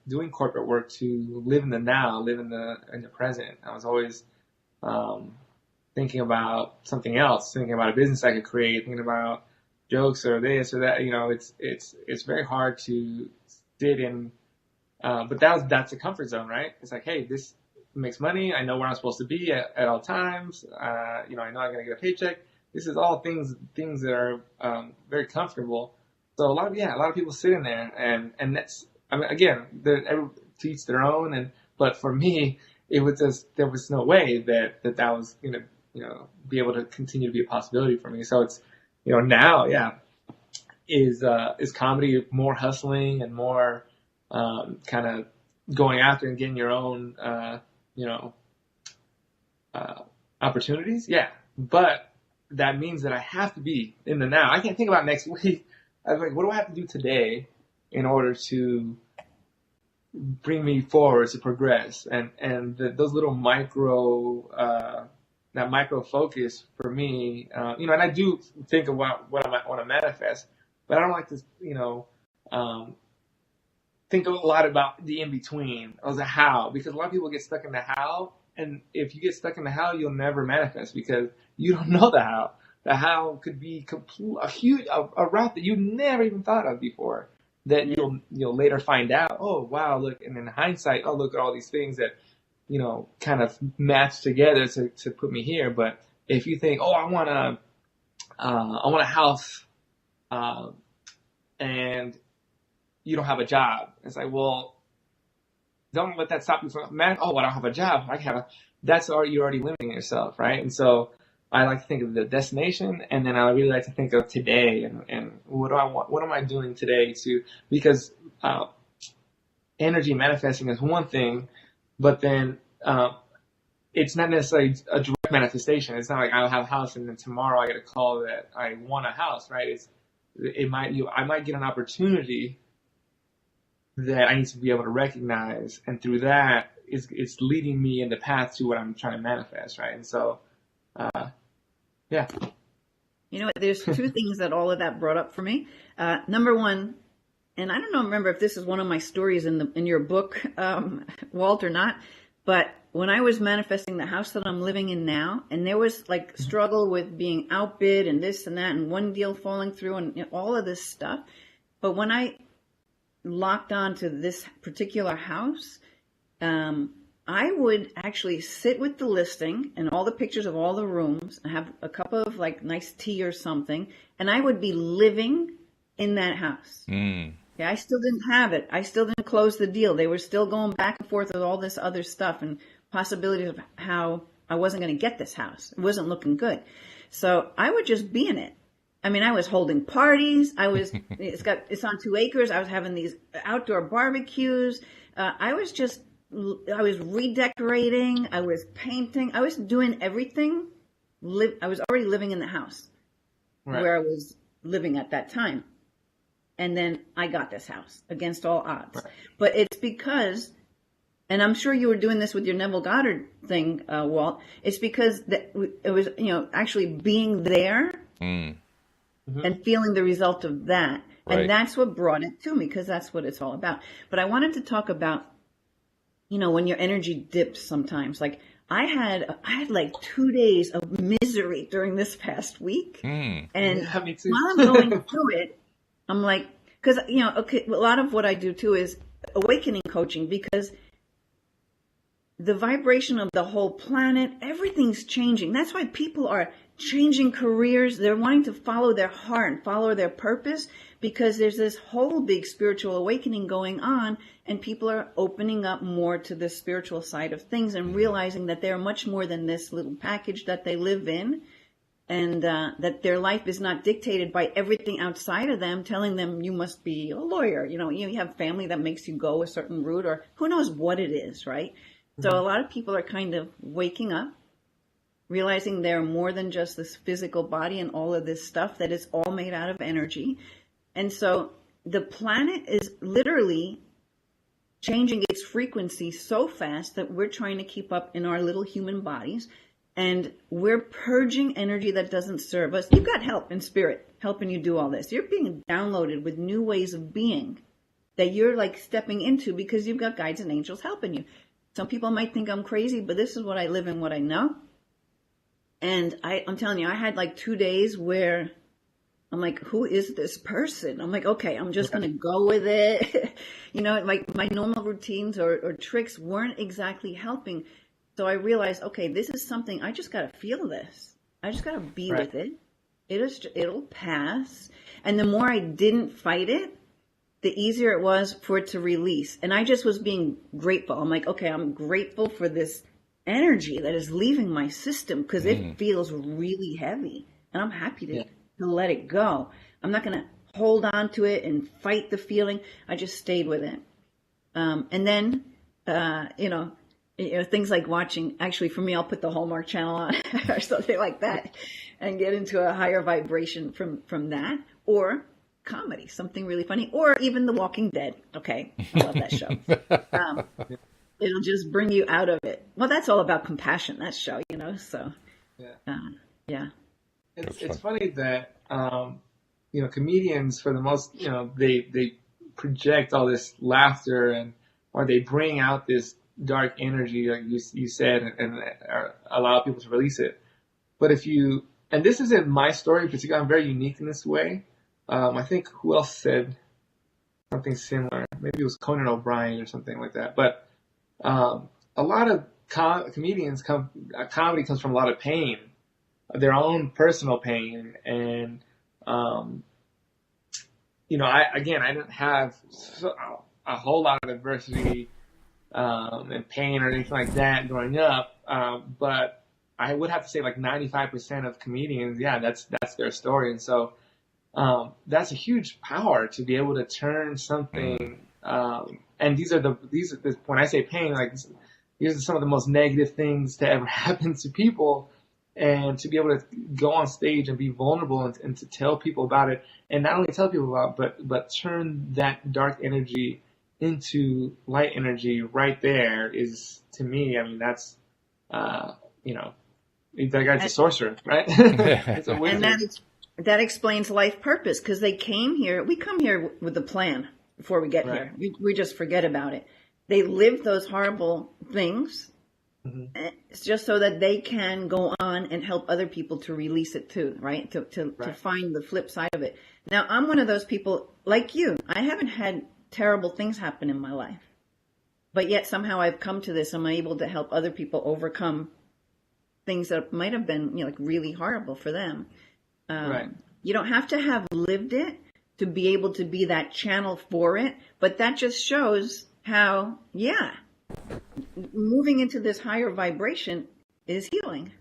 doing corporate work to live in the now, live in the present. I was always thinking about something else, thinking about a business I could create, thinking about jokes or this or that. It's very hard to sit in. But that's a comfort zone, right? It's like, hey, this makes money. I know where I'm supposed to be at all times. I know I'm going to get a paycheck. This is all things that are very comfortable. So a lot of people sit in there, and that's, I mean, again, every to each their own. But for me, it was just, there was no way that was going to be able to continue to be a possibility for me. So it's now is comedy more hustling and more kind of going after and getting your own opportunities. Yeah, but that means that I have to be in the now. I can't think about next week. I was like, what do I have to do today in order to bring me forward, to progress? And those little that micro focus for me, and I do think about what I might want to manifest, but I don't like to, think a lot about the in-between or the how, because a lot of people get stuck in the how. And if you get stuck in the how, you'll never manifest because you don't know the how. The how could be a route that you never even thought of before that you'll later find out. Oh, wow, look. And in hindsight, oh, look at all these things that, kind of match together to put me here. But if you think, oh, I want a house, and you don't have a job. It's like, well, don't let that stop you from, man, oh, I don't have a job. You're already limiting yourself, right? And so I like to think of the destination, and then I really like to think of today and what do I want? What am I doing today because energy manifesting is one thing, but then it's not necessarily a direct manifestation. It's not like I'll have a house and then tomorrow I get a call that I want a house, right? I might get an opportunity that I need to be able to recognize, and through that, it's leading me in the path to what I'm trying to manifest, right? And so, yeah. There's two things that all of that brought up for me. Number one, and I don't know, remember if this is one of my stories in your book, Walt, or not, but when I was manifesting the house that I'm living in now, and there was like struggle with being outbid and this and that, and one deal falling through and all of this stuff, but when I locked on to this particular house, I would actually sit with the listing and all the pictures of all the rooms and have a cup of like nice tea or something, and I would be living in that house. Yeah, I still didn't have it. I still didn't close the deal. They were still going back and forth with all this other stuff and possibilities of how I wasn't going to get this house. It wasn't looking good. So I would just be in it. I mean, I was holding parties. It's on 2 acres. I was having these outdoor barbecues. I was redecorating. I was painting. I was doing everything. I was already living in the house where I was living at that time. And then I got this house against all odds. Right. But it's because, and I'm sure you were doing this with your Neville Goddard thing, Walt. It's because it was, actually being there. And feeling the result of that. Right. And that's what brought it to me, because that's what it's all about. But I wanted to talk about, when your energy dips sometimes. Like I had like 2 days of misery during this past week. And me too. While I'm going through it, I'm like, because, a lot of what I do too is awakening coaching, because the vibration of the whole planet, everything's changing. That's why people are changing careers. They're wanting to follow their heart and follow their purpose, because there's this whole big spiritual awakening going on, and people are opening up more to the spiritual side of things and realizing that they're much more than this little package that they live in, and that their life is not dictated by everything outside of them telling them you must be a lawyer. You have family that makes you go a certain route, or who knows what it is, right? So a lot of people are kind of waking up, realizing they're more than just this physical body and all of this stuff, that is all made out of energy. And so the planet is literally changing its frequency so fast that we're trying to keep up in our little human bodies. And we're purging energy that doesn't serve us. You've got help in spirit helping you do all this. You're being downloaded with new ways of being that you're like stepping into because you've got guides and angels helping you. Some people might think I'm crazy, but this is what I live and what I know. And I'm telling you, I had like 2 days where I'm like, who is this person? I'm like, okay, I'm just going to go with it. You know, like my normal routines or tricks weren't exactly helping. So I realized, okay, this is something, I just got to feel this. I just got to be with it. It'll pass. And the more I didn't fight it, the easier it was for it to release. And I just was being grateful. I'm like, okay, I'm grateful for this energy that is leaving my system because it feels really heavy. And I'm happy to let it go. I'm not going to hold on to it and fight the feeling. I just stayed with it. And then, you know, things like watching, actually for me, I'll put the Hallmark Channel on or something like that and get into a higher vibration from that, or comedy, something really funny, or even The Walking Dead. Okay. I love that show. It'll just bring you out of it. Well, that's all about compassion, that show, you know, so yeah. It's funny that, you know, comedians for the most, you know, they project all this laughter or they bring out this dark energy, like you said, and allow people to release it. But and this isn't my story in particular, I'm very unique in this way. I think who else said something similar? Maybe it was Conan O'Brien or something like that. But a lot of comedians comedy comes from a lot of pain, their own personal pain, and you know, I didn't have a whole lot of adversity and pain or anything like that growing up, but I would have to say like 95% of comedians, that's their story. And so that's a huge power to be able to turn something, and these are when I say pain, like these are some of the most negative things to ever happen to people, and to be able to go on stage and be vulnerable and to tell people about it, and not only tell people about it, but turn that dark energy into light energy right there is, to me, I mean, that's, you know, that guy's a sorcerer, right? It's a wizard. And that explains life purpose, because we come here with a plan before we get here. We just forget about it. They live those horrible things just so that they can go on and help other people to release it too, right? To find the flip side of it. Now, I'm one of those people like you. I haven't had terrible things happen in my life, but yet somehow I've come to this. I'm able to help other people overcome things that might have been, you know, like really horrible for them. You don't have to have lived it to be able to be that channel for it, but that just shows how, moving into this higher vibration is healing.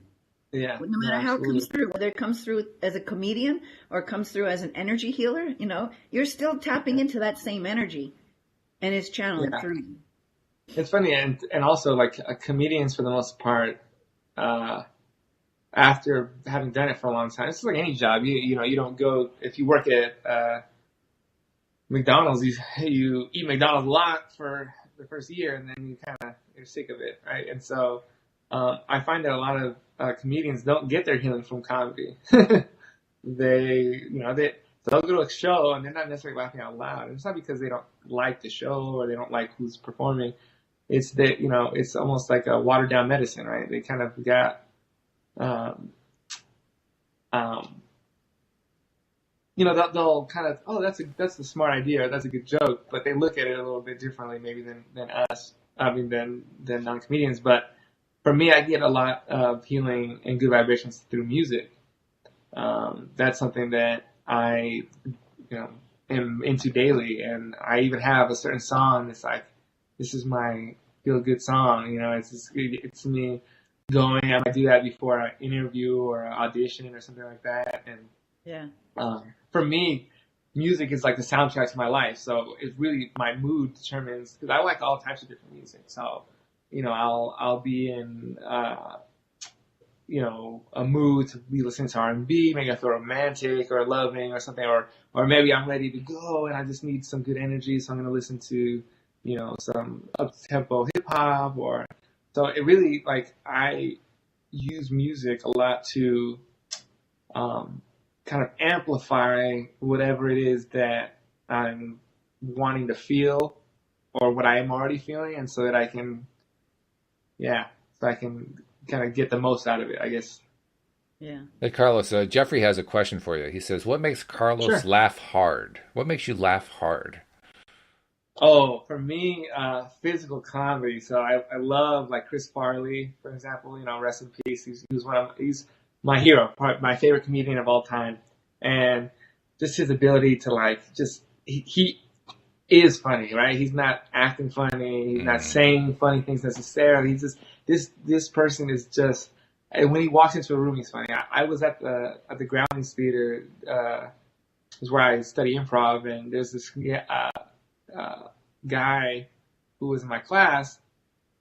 Yeah. No matter how it comes through, whether it comes through as a comedian or it comes through as an energy healer, you know, you're still tapping into that same energy and it's channeling through you. It's funny, and also like comedians for the most part, after having done it for a long time, it's like any job. You know, you don't go, if you work at McDonald's, you eat McDonald's a lot for the first year, and then you're sick of it, right? And so I find that a lot of comedians don't get their healing from comedy. They'll go to a show and they're not necessarily laughing out loud. It's not because they don't like the show or they don't like who's performing. It's that, you know, it's almost like a watered down medicine, right? They kind of got, you know, they'll kind of, oh, that's a smart idea, or that's a good joke, but they look at it a little bit differently maybe than us. I mean, than non-comedians. But for me, I get a lot of healing and good vibrations through music. That's something that I, you know, am into daily, and I even have a certain song that's like, this is my feel-good song. You know, it's me going. I might do that before an interview or an audition or something like that. And for me, music is like the soundtrack to my life. So it's really my mood determines, because I like all types of different music. So I'll be in a mood to be listening to R&B, maybe I feel romantic or loving or something, or maybe I'm ready to go and I just need some good energy, so I'm going to listen to, some up-tempo hip-hop. So it really, like, I use music a lot to kind of amplify whatever it is that I'm wanting to feel or what I am already feeling, and so that I can kind of get the most out of it, I guess. Yeah. Hey, Carlos, Jeffrey has a question for you. He says, what makes Carlos Sure. laugh hard? What makes you laugh hard? Oh, for me, physical comedy. So I love, like, Chris Farley, for example. Rest in peace. He's my hero, my favorite comedian of all time, and just his ability to, like, he is funny, right? He's not acting funny. He's not saying funny things necessarily. He's just this person is just. And when he walks into a room, he's funny. I was at the Groundlings Theater, is where I study improv, and there's this guy who was in my class,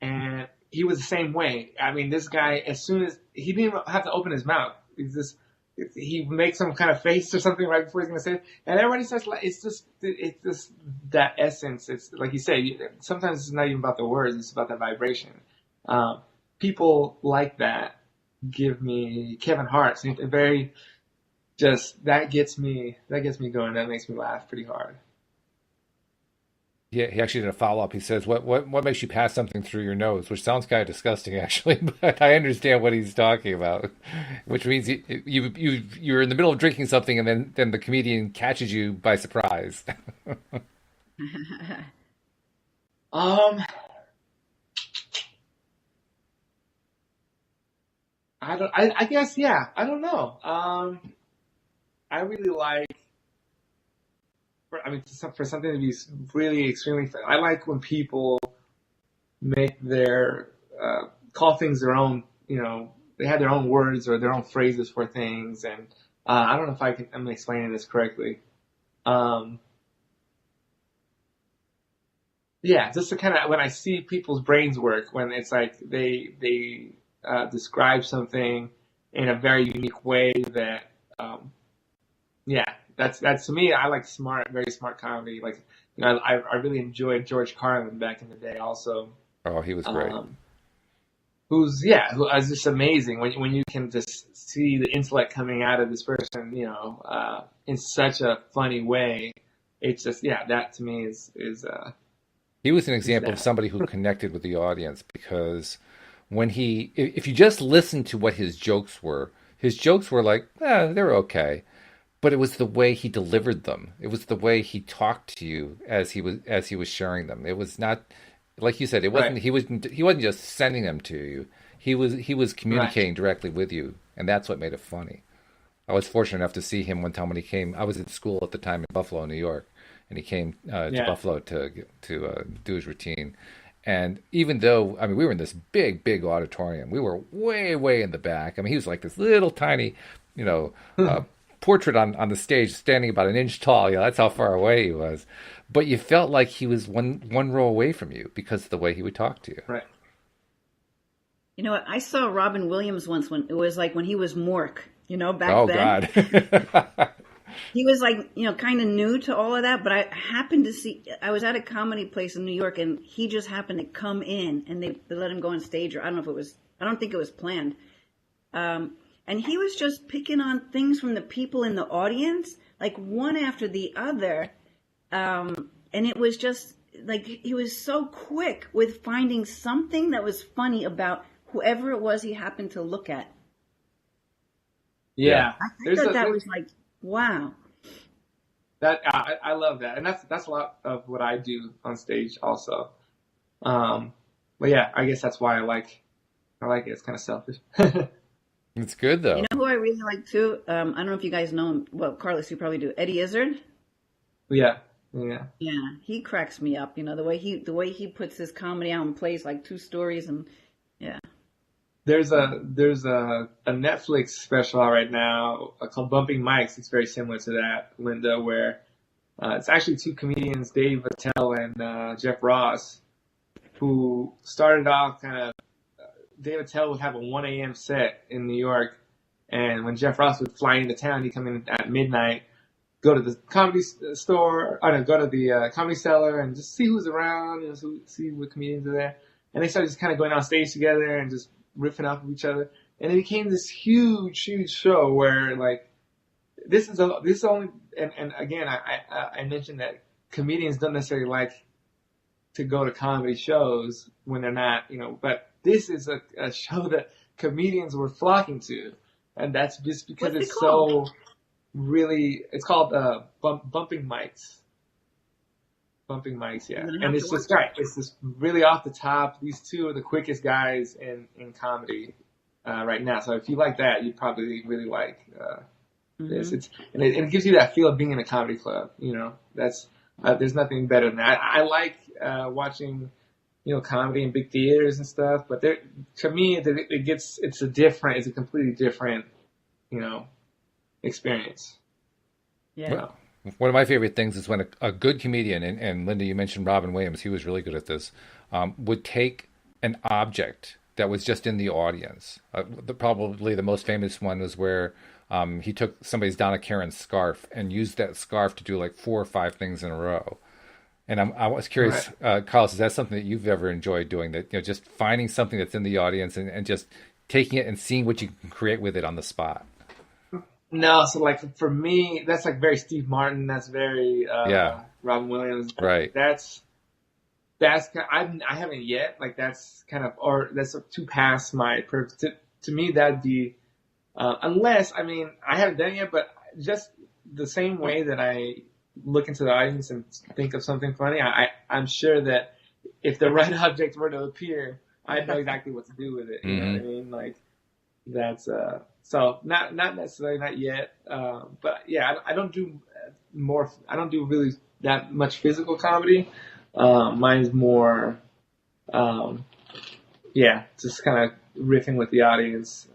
and he was the same way. I mean, this guy, as soon as he didn't even have to open his mouth, he makes some kind of face or something right before he's going to say it, and everybody starts like, it's just that essence. It's like you say, sometimes it's not even about the words; it's about the vibration. People like that give me Kevin Hart. So very that gets me going. That makes me laugh pretty hard. Yeah, he actually did a follow up. He says, "What makes you pass something through your nose?" Which sounds kind of disgusting, actually, but I understand what he's talking about. Which means you're in the middle of drinking something, and then the comedian catches you by surprise. I guess, yeah. I don't know. I really like. For something to be really extremely fun, I like when people make call things their own. They have their own words or their own phrases for things, and I don't know if I'm explaining this correctly. Yeah, just to kind of, when I see people's brains work, when it's like they describe something in a very unique way that, that's to me. I like very smart comedy. Like, I really enjoyed George Carlin back in the day. Also, Oh, he was great. Who is just amazing when you can just see the intellect coming out of this person, in such a funny way. It's just, that to me is He was an example of somebody who connected with the audience, because if you just listened to what his jokes were like, they're okay. But it was the way he delivered them. It was the way he talked to you as he was sharing them. It was not, like you said, it wasn't. Right. He wasn't just sending them to you. He was communicating directly with you, and that's what made it funny. I was fortunate enough to see him one time when he came. I was at school at the time in Buffalo, New York, and he came to Buffalo to do his routine. And even though, we were in this big auditorium, we were way in the back. He was like this little tiny, portrait on the stage, standing about an inch tall. That's how far away he was. But you felt like he was one row away from you because of the way he would talk to you. Right. You know what? I saw Robin Williams once when it was like when he was Mork, back then. Oh, God. He was like, kind of new to all of that, but I happened to I was at a comedy place in New York, and he just happened to come in, and they let him go on stage, or I don't think it was planned. And he was just picking on things from the people in the audience, like one after the other. And it was just like, he was so quick with finding something that was funny about whoever it was he happened to look at. Yeah. I thought that was like, wow. That I love that. And that's a lot of what I do on stage also. But yeah, I guess that's why I like it. It's kind of selfish. It's good, though. You know who I really like, too? I don't know if you guys know him. Well, Carlos, you probably do. Eddie Izzard? Yeah. Yeah, he cracks me up. The way he puts his comedy out and plays like two stories, and yeah. There's a Netflix special out right now called Bumping Mics. It's very similar to that, Linda, where it's actually two comedians, Dave Attell and Jeff Ross, who started off kind of, Dave Attell would have a 1 a.m. set in New York, and when Jeff Ross would fly into town, he'd come in at midnight, go to the comedy store, or no, go to the comedy cellar and just see who's around, see what comedians are there. And they started just kind of going on stage together and just riffing off of each other. And it became this huge, huge show where, like, this is only, and again, I mentioned that comedians don't necessarily like to go to comedy shows when they're not, but this is a show that comedians were flocking to. And that's just because What's it's so really, it's called bumping mics. Bumping mics, yeah. And it's just really off the top. These two are the quickest guys in comedy right now. So if you like that, you'd probably really like this. It gives you that feel of being in a comedy club. That's there's nothing better than that. I like watching comedy in big theaters and stuff. But to me, it's a completely different experience. Yeah. Well, one of my favorite things is when a good comedian, and Linda, you mentioned Robin Williams, he was really good at this, would take an object that was just in the audience. Probably the most famous one was where he took somebody's Donna Karan scarf and used that scarf to do like 4 or 5 things in a row. And I was curious, right. Carlos, is that something that you've ever enjoyed doing? That just finding something that's in the audience and just taking it and seeing what you can create with it on the spot. No, so like for me, that's like very Steve Martin. That's very Robin Williams. Right. That's I haven't yet. Like that's too past my purpose. To me, that'd be unless I haven't done it yet. But just the same way that I look into the audience and think of something funny, I'm sure that if the right object were to appear, I'd know exactly what to do with it. You know what I mean? Like that's so not necessarily, not yet. But yeah, I don't do really that much physical comedy. Mine's more, just kind of riffing with the audience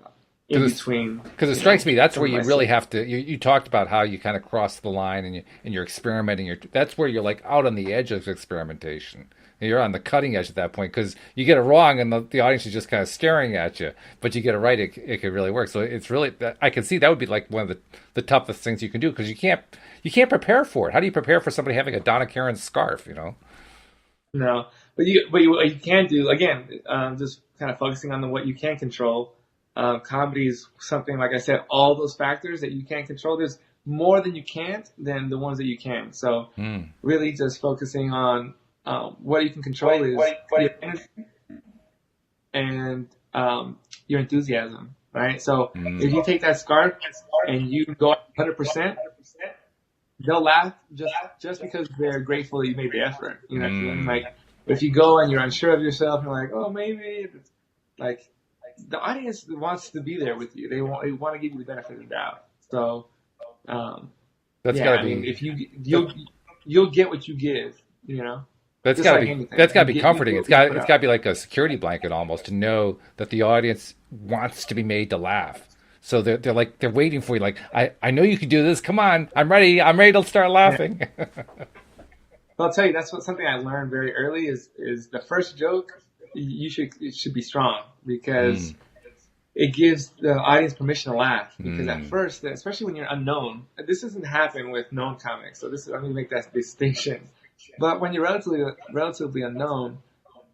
in between. Because it strikes me that's where you really have to. You talked about how you kind of cross the line and you're experimenting. That's where you're like out on the edge of experimentation. You're on the cutting edge at that point because you get it wrong and the audience is just kind of staring at you. But you get it right, it could really work. So it's really, I can see that would be like one of the toughest things you can do because you can't prepare for it. How do you prepare for somebody having a Donna Karan scarf? No, but what you can do again, just kind of focusing on what you can control. Comedy is something, like I said, all those factors that you can't control. There's more than you can't than the ones that you can. So really, just focusing on what you can control is your energy and your enthusiasm, right? So if you take that scarf and you go 100%, they'll laugh just because they're grateful that you made the effort. Like if you go and you're unsure of yourself, and you're like, oh, maybe, it's like the audience wants to be there with you. They want to give you the benefit of the doubt. So if you'll get what you give, That's gotta be comforting. It's gotta be like a security blanket almost to know that the audience wants to be made to laugh. So they're waiting for you. Like I know you can do this. Come on, I'm ready to start laughing. Yeah. Well, I'll tell you, that's something I learned very early is the first joke. It should be strong because it gives the audience permission to laugh. Because at first, especially when you're unknown, this doesn't happen with known comics. So I'm going to make that distinction. But when you're relatively unknown,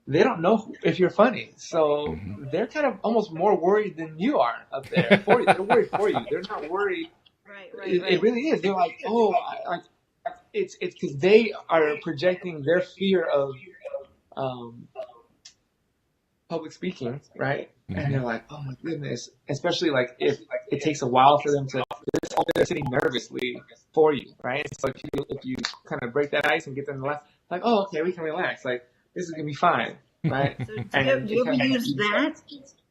they don't know if you're funny. So they're kind of almost more worried than you are up there for you. They're worried for you. They're not worried. Right. It really is. They're like, it's because they are projecting their fear of public speaking, right? And they're like, oh my goodness. Especially like if it takes a while for them they're sitting nervously for you, right? So if you kind of break that ice and get them to laugh, like, oh, okay, we can relax. Like this is gonna be fine, right? So do you ever use that?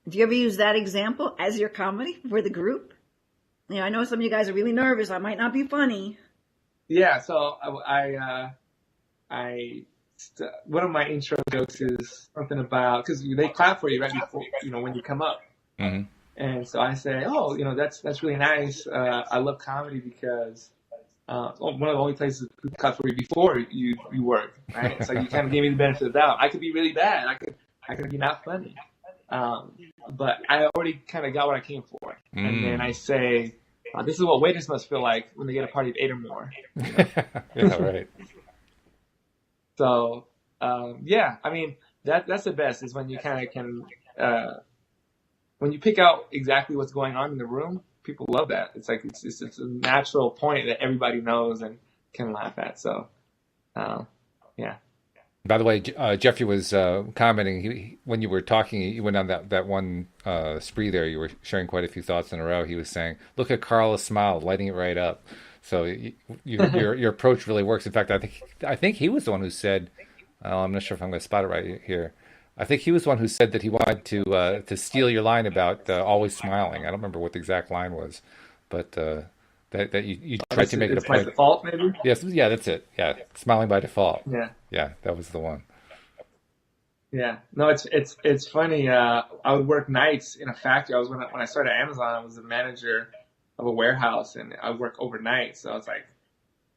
Do you ever use that example as your comedy for the group? I know some of you guys are really nervous. I might not be funny. Yeah. So one of my intro jokes is something about, because they clap for you right before, when you come up. And so I say, oh, that's really nice. I love comedy because one of the only places people cut for you before you work, right? So you kind of gave me the benefit of the doubt. I could be really bad. I could be not funny. But I already kind of got what I came for. And then I say, this is what waiters must feel like when they get a party of 8 or more. You know? Yeah, right. So, yeah, I mean, that's the best is when you kind of can, when you pick out exactly what's going on in the room, people love that. It's like, it's a natural point that everybody knows and can laugh at. So, yeah. By the way, Jeffrey was commenting, when you were talking, you went on that one spree there, you were sharing quite a few thoughts in a row. He was saying, look at Carlos' smile, lighting it right up. So your approach really works. In fact, I think he was the one who said, I'm not sure if I'm going to spot it right here. I think he was the one who said that he wanted to steal your line about always smiling. I don't remember what the exact line was, but that you tried to make it a point. By default, maybe? Yes, yeah, that's it. Yeah, smiling by default. Yeah, that was the one. Yeah, no, it's funny. I would work nights in a factory. When I started at Amazon, I was a manager of a warehouse, and I would work overnight. So it's like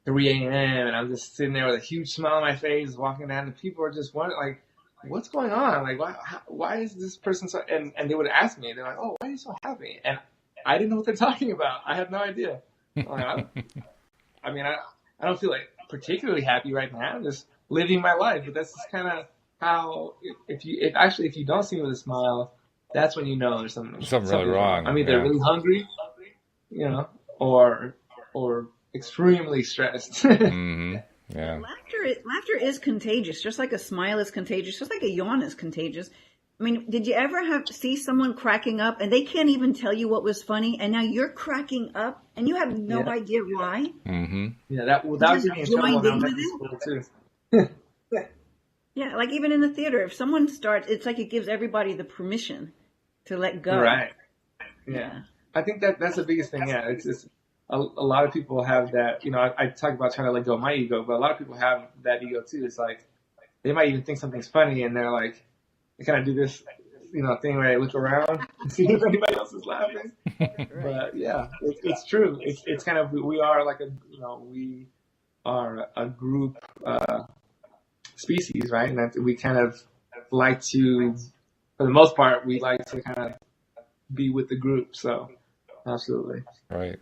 3 a.m. and I'm just sitting there with a huge smile on my face, walking down, and people are just wondering, like, what's going on? Like, why is this person so? And they would ask me, they're like, oh, why are you so happy? And I didn't know what they're talking about. I had no idea. I mean, I don't feel like particularly happy right now. I'm just living my life, but that's just kind of how. If you don't see me with a smile, that's when you know there's something really wrong. I mean, they're really hungry, you know, or extremely stressed. Mm-hmm. Yeah. Laughter is contagious, just like a smile is contagious, just like a yawn is contagious. I mean, did you ever see someone cracking up and they can't even tell you what was funny, and now you're cracking up and you have no idea why? Mm-hmm. Yeah, that would get me in trouble when I was in school too. Yeah, like even in the theater, if someone starts, it's like it gives everybody the permission to let go. Right. Yeah. I think that's the biggest thing. Yeah, it's just a lot of people have that. You know, I talk about trying to let go of my ego, but a lot of people have that ego too. It's like they might even think something's funny, and they're like, they kind of do this, you know, thing where they look around and see if anybody else is laughing. But yeah, it's true. It's kind of, we are like we are a group species, right? And that we kind of like to, for the most part, we like to kind of be with the group. So absolutely. Right.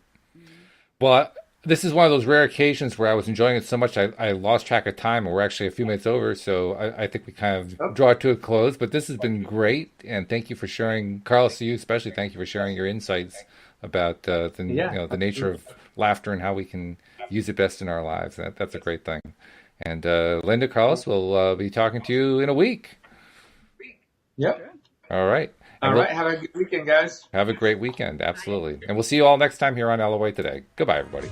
Well, this is one of those rare occasions where I was enjoying it so much I lost track of time, and we're actually a few minutes over, so I think we kind of draw it to a close. But this has been great, and thank you for sharing, Carlos, to you especially, thank you for sharing your insights about the nature of laughter and how we can use it best in our lives. That's a great thing. And Linda, Carlos, we'll be talking to you in a week. Yep. All right. All right. Have a good weekend, guys. Have a great weekend. Absolutely. And we'll see you all next time here on LOA Today. Goodbye, everybody.